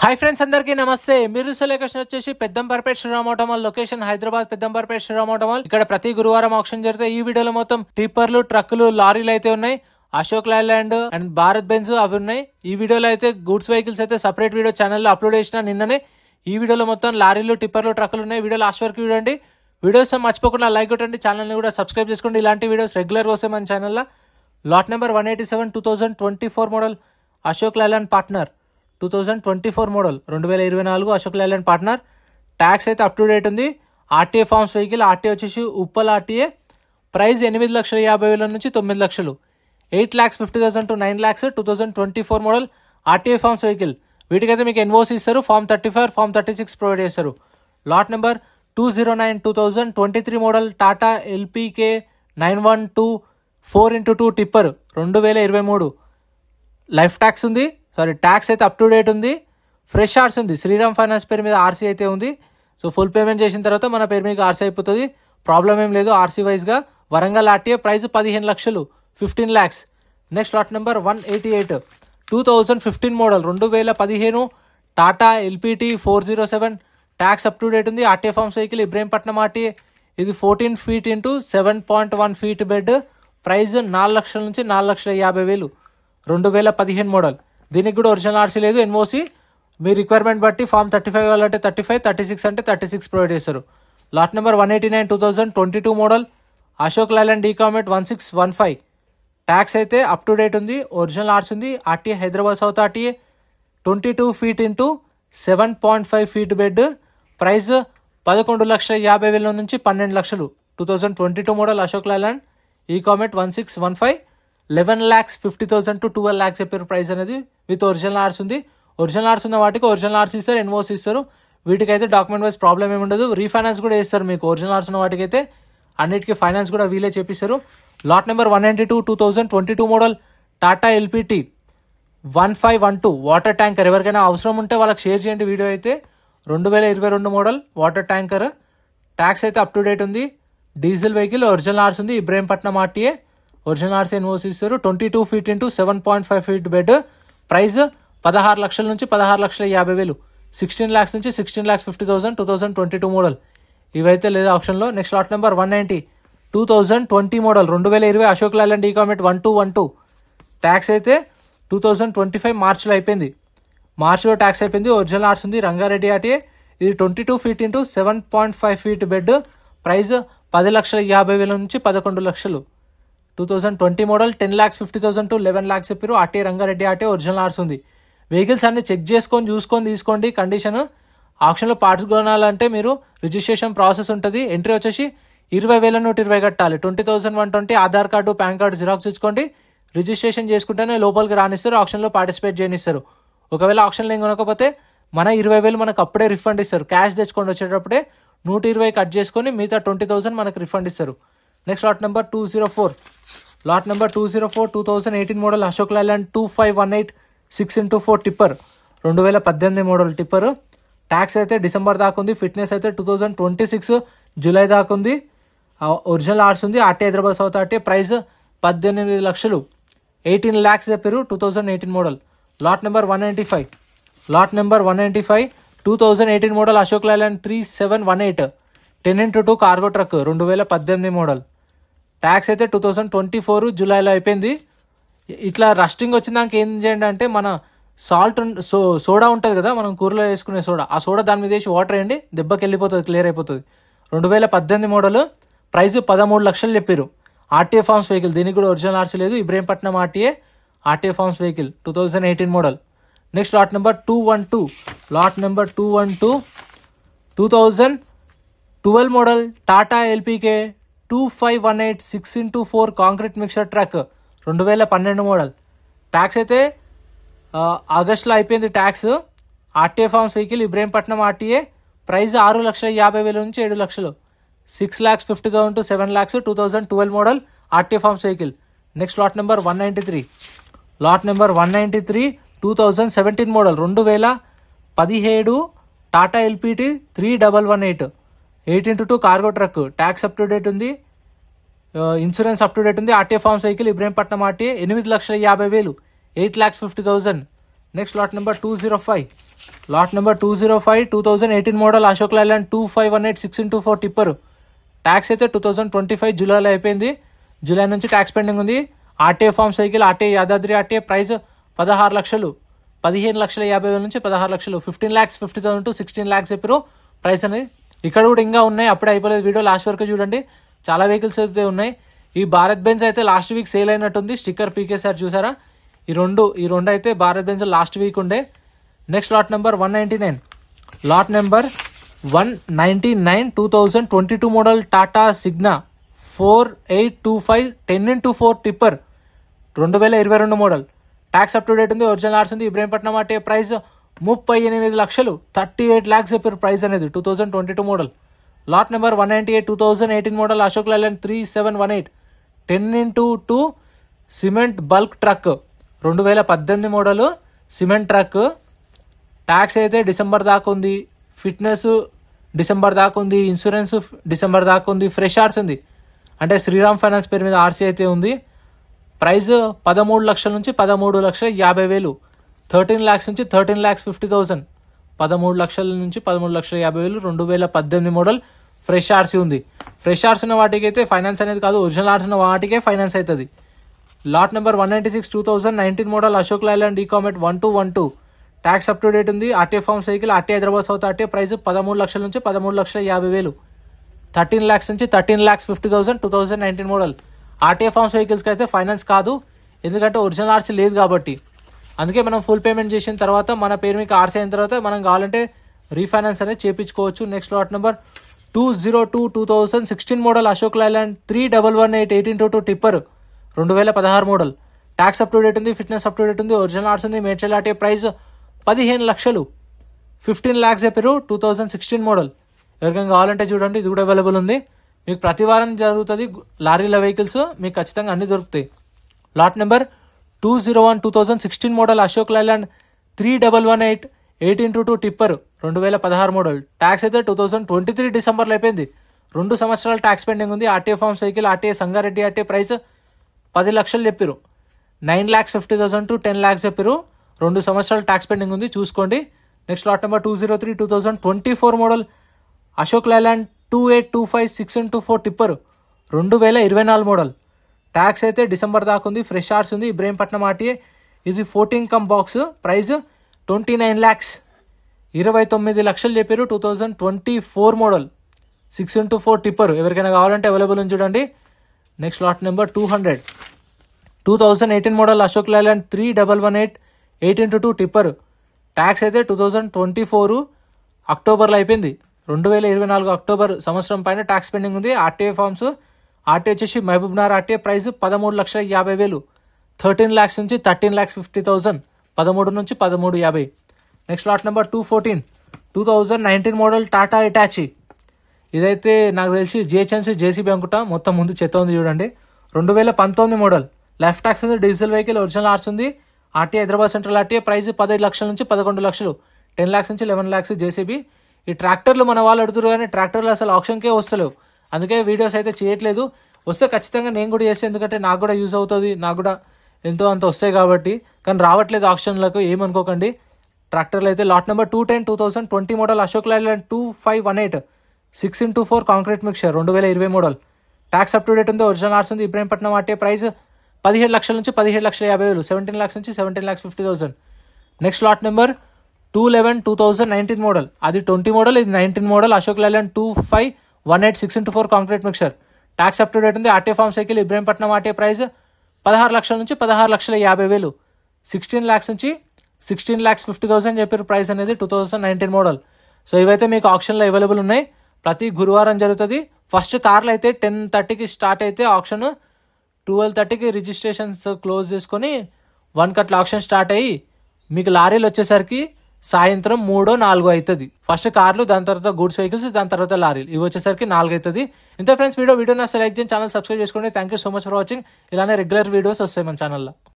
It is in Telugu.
హాయ్ ఫ్రెండ్స్, అందరికీ నమస్తే. మీరు లొకేషన్ వచ్చేసి Peddamberpet Shriram auto mall location Hyderabad Peddamberpet Shriram auto mall. ఇక్కడ ప్రతి గురువారం ఆక్షన్ జరుగుతాయి. ఈ వీడియోలో మొత్తం టిప్పర్లు, ట్రక్కులు, లారీలు అయితే ఉన్నాయి. Ashok Leyland and Bharat Benz అవి ఉన్నాయి. ఈ వీడియోలో అయితే గూడ్స్ వెహికల్స్ అయితే సపరేట్ వీడియో ఛానల్లో అప్లోడ్ చేసిన నిన్ననే. ఈ వీడియోలో మొత్తం లారీలు, టిప్పర్లు, ట్రక్కులు ఉన్నాయి. వీడియో లాస్ట్ వరకు చూడండి. వీడియోస్ మర్చిపోకుండా లైక్ కొట్టండి, ఛానల్ని కూడా సబ్స్క్రైబ్ చేసుకోండి. ఇలాంటి వీడియోస్ రెగ్యులర్గా వస్తాయి మన ఛానల్లో. Lot number 187 2024 model Ashok Leyland partner 2024 model 2024 Ashok Leyland partner. Tax అయితే అప్ టు డేట్ ఉంది. RTA forms vehicle. ఆర్టీఏ వచ్చేసి ఉప్పల్ ఆర్టీఏ. ప్రైస్ 8,50,000 నుంచి 9 లక్షలు. 8,50,000 to 9 lakhs 2024 model RTA forms vehicle. వీటికైతే మీకు ఎన్ఓసి ఇస్తారు. ఫార్మ్ 35, ఫార్మ్ 36 ప్రొవైడ్ చేస్తారు. Lot number 209 2023 model Tata LPK 912 4x2 tipper 2023. Life tax ఉంది. ట్యాక్స్ అయితే అప్ టు డేట్ ఉంది. ఫ్రెష్ ఆర్సీ ఉంది. శ్రీరామ్ ఫైనాన్స్ పేరు మీద ఆర్సీ అయితే ఉంది. సో ఫుల్ పేమెంట్ చేసిన తర్వాత మన పేరు మీద ఆర్సీ అయిపోతుంది. ప్రాబ్లం ఏం లేదు ఆర్సీ వైజ్గా. వరంగల్ ఆర్టీఏ. ప్రైస్ 15 లక్షలు 15 lakhs. Next lot number 188 2015 model 2015 Tata LPT 407. Tax up to date ఉంది. RTA forms vehicle. Ibrahimpatnam RTA. ఇది 14 feet into 7.1 feet bed. Price 4 లక్షల నుంచి 4,50,000 2015 మోడల్. దీనికి కూడా ఒరిజినల్ ఆర్సీ లేదు, ఎన్ఓసి. మీ రిక్వైర్మెంట్ బట్టి ఫార్మ్ 35 కావాలంటే 35, 36 అంటే 36 ప్రొవైడ్ చేస్తారు. Lot number 189 2022 model Ashok Leyland eComet 1615. Tax అయితే అప్ టు డేట్ ఉంది. ఒరిజినల్ ఆర్సీ ఉంది. RTA Hyderabad south RTA. 22 feet into 7.5 feet bed. Price 11,50,000 నుంచి 12 లక్షలు 2022 model Ashok Leyland eComet 1615. 11,50,000 to 12 lakhs చెప్పారు ప్రైస్ అనేది. విత్ ఒరిజినల్ ఆర్స్ ఉంది. ఒరిజినల్ ఆర్స్ ఉన్న వాటికి ఒరిజినల్ ఆర్స్ ఇస్తారు, ఎన్ఓసి ఇస్తారు. వీటికైతే డాక్యుమెంట్ వైజ్ ప్రాబ్లం ఏమి ఉండదు. రీఫైనాన్స్ కూడా ఇస్తారు మీకు. ఒరిజినల్ ఆర్స్ ఉన్న వాటికి అయితే అన్నిటికీ ఫైనాన్స్ కూడా వీలే చేపిస్తారు. Lot number 192 2022 model Tata LPT 1512 water tanker. ఎవరికైనా అవసరం ఉంటే వాళ్ళకి షేర్ చేయండి వీడియో అయితే. 2022 మోడల్ వాటర్ ట్యాంకర్. ట్యాక్స్ అయితే అప్ టు డేట్ ఉంది. Diesel vehicle. ఒరిజినల్ ఆర్స్ ఉంది. Ibrahimpatnam RTA. Original RC NOC ఇస్తారు. 22 feet into 7.5 feet bed. Price 16 లక్షల నుంచి 16,50,000 16 lakhs నుంచి 16,50,000 2022 మోడల్. ఇవైతే లేదా ఆప్షన్లో. Next lot number 190 2020 model 2020 Ashok Leyland eComet 1212. Tax అయితే 2025 మార్చ్లో అయిపోయింది. మార్చ్లో ట్యాక్స్ అయిపోయింది. ఒరిజినల్ ఆర్స్ ఉంది. రంగారెడ్డి ఆర్టీఏ. ఇది 22 feet into 7.5 feet bed. Price 10,50,000 నుంచి 11 లక్షలు 2020 మోడల్. 10,50,000 to 11 lakhs చెప్పారు. RTA Rangareddy RTA. ఒరిజినల్ ఆర్స్ ఉంది. వెహికల్స్ అన్ని చెక్ చేసుకొని చూసుకొని తీసుకోండి కండిషన్. ఆప్షన్లో పార్ట్స్ కొనాలంటే మీరు రిజిస్ట్రేషన్ ప్రాసెస్ ఉంటుంది. ఎంట్రీ వచ్చేసి 20,120 కట్టాలి. 20,120 Aadhaar card, PAN card xerox ఇచ్చుకోండి. రిజిస్ట్రేషన్ చేసుకుంటేనే లోపలికి రానిస్తారు. ఆప్షన్లో పార్టిసిపేట్ చేయనిస్తారు. ఒకవేళ ఆప్షన్లో ఏం కొనకపోతే మన 20,000 మనకు అప్పుడే రిఫండ్ ఇస్తారు. క్యాష్ తెచ్చుకోండి. వచ్చేటప్పుడే 120 కట్ చేసుకొని మిగతా 20,000 మనకు రిఫండ్ ఇస్తారు. Next lot number 204 lot number 204 2018 model Ashok Leyland 2518 6x4 tipper 2018 model tipper. Tax అయితే డిసెంబర్ దాకా ఉంది. ఫిట్నెస్ అయితే 2026 జూలై దాకా ఉంది. ఒరిజినల్ ఆర్స్ ఉంది. RT Hyderabad south RT. Price 18 లక్షలు 18 lakhs చెప్పారు. 2018 model. Lot number 195 lot number 195 2018 model Ashok Leyland 3718 10x2 cargo truck 2018 model. Tax అయితే 2024 జూలైలో అయిపోయింది. ఇట్లా రస్టింగ్ వచ్చిందాక ఏం చేయండి అంటే మన సాల్ట్ సోడా ఉంటుంది కదా, మనం కూరలో వేసుకునే సోడా, ఆ సోడా దాని మీద వేసి వాటర్ వేయండి, దెబ్బకి వెళ్ళిపోతుంది, క్లియర్ అయిపోతుంది. 2018 మోడల్. ప్రైస్ 13 లక్షలు చెప్పారు. RTA forms vehicle. దీనికి కూడా ఒరిజినల్ ఆర్సీ లేదు. Ibrahimpatnam RTA. RTA forms vehicle 2018 model. Next lot number 212 lot number 212 2012 model Tata LPK 2518 6x4 concrete mixer truck 2012 model. Tax అయితే ఆగస్ట్లో అయిపోయింది tax. RTA forms vehicle. Ibrahimpatnam RTA. Price 6,50,000 నుంచి 7 లక్షలు 6,50,000 to 7 lakhs 2012 model RTA forms vehicle. Next lot number 193 lot number 193 2017 model 2017 Tata LPT 3118 8x2 cargo truck. Tax up to date ఉంది. ఇన్సూరెన్స్ అప్ టు డేట్ ఉంది. RTA forms vehicle. Ibrahimpatnam RTA. 8,50,000 8,50,000. Next lot number 205 lot number 205 2018 model Ashok Leyland 2518 6x4 tipper. Tax అయితే 2025 జూలైలో అయిపోయింది. జూలై నుంచి ట్యాక్స్ పెండింగ్ ఉంది. RTA form cycle, RTA Yadadri RTA. Price 16 లక్షలు, 15,50,000 నుంచి 16 లక్షలు. 15,50,000 to 16 lakhs చెప్పారు ప్రైస్ అనేది. ఇక్కడ కూడా ఇంకా ఉన్నాయి, అప్పుడే అయిపోలేదు. వీడియో లాస్ట్ వరకు చూడండి, చాలా వెహికల్స్ అయితే ఉన్నాయి. ఈ భారత్ బెంజ్ అయితే లాస్ట్ వీక్ సేల్ అయినట్టుంది. స్టిక్కర్ పీకేసారి చూసారా. ఈ రెండు అయితే భారత్ బెంజ్ లాస్ట్ వీక్ ఉండే. Next lot number 199. Lot number 199 2022 model Tata Cigna 4825 10x4 tipper 2022 model. Tax up to date ఉంది, ఒరిజినల్ ఆర్స్ ఉంది. ఇబ్రహీంపట్నం అంటే ప్రైస్ 38 లక్షలు, 38 lakhs చెప్పారు ప్రైస్ అనేది. 2022 model. Lot number 198 2018 model Ashok Leyland 3718 10x2 cement bulk truck 2018 model cement truck. Tax అయితే డిసెంబర్ దాకా ఉంది, ఫిట్నెస్ డిసెంబర్ దాకా ఉంది, ఇన్సూరెన్స్ డిసెంబర్ దాకా ఉంది, ఫ్రెష్ ఆర్స్ ఉంది. అంటే శ్రీరామ్ ఫైనాన్స్ పేరు మీద ఆర్సీ అయితే ఉంది. ప్రైస్ 13 లక్షల నుంచి 13,50,000, 13 lakhs నుంచి 13,50,000, 13 లక్షల నుంచి 13,50,000. 2018 మోడల్ ఫ్రెష్ ఆర్సీ ఉంది. ఫ్రెష్ ఆర్స్ ఉన్న వాటికి అయితే ఫైనాన్స్ అనేది కాదు, ఒరిజినల్ ఆర్స్ ఉన్న వాటికే ఫైనాన్స్ అవుతుంది. Lot number 196 2019 model Ashok Leyland eComet 1212 tax up to date ఉంది. RTA form cycle, RTA Hyderabad south RTA. Price 13 లక్షల నుంచి 13,50,000, 13 lakhs నుంచి 13,50,000. 2019 మోడల్. ఆర్టీఏ ఫార్మ్ వెహికల్స్కి అయితే ఫైనాన్స్ కాదు, ఎందుకంటే ఒరిజినల్ ఆర్సీ లేదు కాబట్టి. అందుకే మనం ఫుల్ పేమెంట్ చేసిన తర్వాత మన పేరు మీకు ఆర్సీ అయిన తర్వాత మనం కావాలంటే రీఫైనాన్స్ అనేది చేయించుకోవచ్చు. Next lot number 202 2016 model Ashok Leyland 3118 1822 tipper 2016 model. Tax up to date ఉంది, ఫిట్నెస్ అప్ టు డేట్ ఉంది, ఒరిజినల్ ఆర్స్ ఉంది. మేడ్చల్ ఆర్టీఏ. ప్రైస్ 15 లక్షలు, 15 lakhs చెప్పారు. 2016 మోడల్. ఎవరికైనా కావాలంటే చూడండి, ఇది కూడా అవైలబుల్ ఉంది. మీకు ప్రతి వారం జరుగుతుంది లారీల వెహికల్స్, మీకు ఖచ్చితంగా అన్ని దొరుకుతాయి. Lot number 201 2016 model Ashok Leyland 3118 1822 tipper 2016 model. Tax అయితే 2023 డిసెంబర్లో అయిపోయింది. 2 సంవత్సరాల ట్యాక్స్ పెండింగ్ ఉంది. RTA form cycle, RTA Sangareddy RTA. Price 10 లక్షలు చెప్పారు. 9,50,000 to 10 lakhs చెప్పారు. 2 సంవత్సరాల ట్యాక్స్ పెండింగ్ ఉంది, చూసుకోండి. Next lot number 203 2024 model Ashok Leyland 2825 6x4 tipper 2024 model. Tax అయితే డిసెంబర్ దాకా ఉంది, ఫ్రెష్ ఆర్స్ ఉంది. ఇబ్రహీంపట్నం ఆర్టీఏ. ఇది 14 కమ్ బాక్స్. ప్రైస్ 29 lakhs, 29 లక్షలు చెప్పారు. 2024 మోడల్ 6x4 టిప్పర్. ఎవరికైనా కావాలంటే అవైలబుల్ ఉంది, చూడండి. Next lot number 200 2018 model Ashok Leyland 3118 1822 tipper. Tax అయితే 2024 అక్టోబర్లో అయిపోయింది. 2024 అక్టోబర్ సంవత్సరం పైన ట్యాక్స్ పెండింగ్ ఉంది. ఆర్టీఏ ఫార్మ్స్, ఆర్టీఏ వచ్చేసి మహబూబ్నగర్ ఆర్టీఏ. ప్రైస్ 13,50,000, 13 lakhs నుంచి 13,50,000, 13 నుంచి 13,50. Next lot number 214 2019 model Tata Hitachi. ఇదైతే నాకు తెలిసి జిహెచ్ఎంసీ జేసీబీ అనుకుంటా. మొత్తం ముందు చెత్త ఉంది, చూడండి. 2019 మోడల్. లైఫ్ ట్యాక్స్ ఉంది, డీజిల్ వెహికల్, ఒరిజినల్ ఆర్స్ ఉంది. RTA Hyderabad central RTA. Price 15 లక్షల నుంచి 11 లక్షలు, 10 lakhs నుంచి 11 lakhs జేసీబీ. ఈ ట్రాక్టర్లు మన వాళ్ళు అడుగుతారు, కానీ ట్రాక్టర్లు అసలు ఆప్షన్కే వస్తలేవు. అందుకే వీడియోస్ అయితే చేయట్లేదు. వస్తే ఖచ్చితంగా నేను కూడా చేస్తే, ఎందుకంటే నాకు కూడా యూజ్ అవుతుంది, నాకు కూడా ఎంతో అంత వస్తాయి కాబట్టి. కానీ రావట్లేదు ఆప్షన్లకు, ఏమనుకోకండి. ట్రాక్టర్లు అయితే lot number 210 2020 model Ashok Leyland 2518 6x4 concrete mixture 2020 model. Tax up to date ఉంది, ఒరిజినల్ ఆర్స్ ఉంది. ఇబ్రహీంపట్నం ఆర్టీఏ. ప్రైస్ 17 లక్షల నుంచి 17,50,000, 17 lakhs నుంచి 17,50,000. Next lot number 211 2019 model. అది 20 మోడల్, ఇది 19 model Ashok Leyland 2518 6x4 concrete mixture. Tax up to date ఉంది. RTA form cycle, Ibrahimpatnam RTA. Price 16 లక్షల నుంచి 16,50,000, 16 lakhs నుంచి 16,50,000 చెప్పారు ప్రైస్ అనేది. 2019 మోడల్. సో ఇవైతే మీకు ఆప్షన్లో అవైలబుల్ ఉన్నాయి. ప్రతి గురువారం జరుగుతుంది. ఫస్ట్ కార్లు అయితే 10:30కి స్టార్ట్ అయితే ఆప్షన్, 12:30కి రిజిస్ట్రేషన్స్ క్లోజ్ చేసుకొని 1 కట్ల ఆప్షన్ స్టార్ట్ అయ్యి మీకు లారీలు వచ్చేసరికి సాయంత్రం 3-4 అవుతుంది. ఫస్ట్ కార్లు, దాని తర్వాత గూడ్స్ వెహికల్స్, దాని తర్వాత లారీలు. ఇవి వచ్చేసరికి 4 అవుతుంది. ఇంత ఫ్రెండ్స్, వీడియో నా సెలెక్ట్ చేయండి, ఛానల్ సబ్స్క్రైబ్ చేసుకోండి. Thank you so much for watching. ఇలానే రెగ్యులర్ వీడియోస్ వస్తాయి మన ఛానల్లో.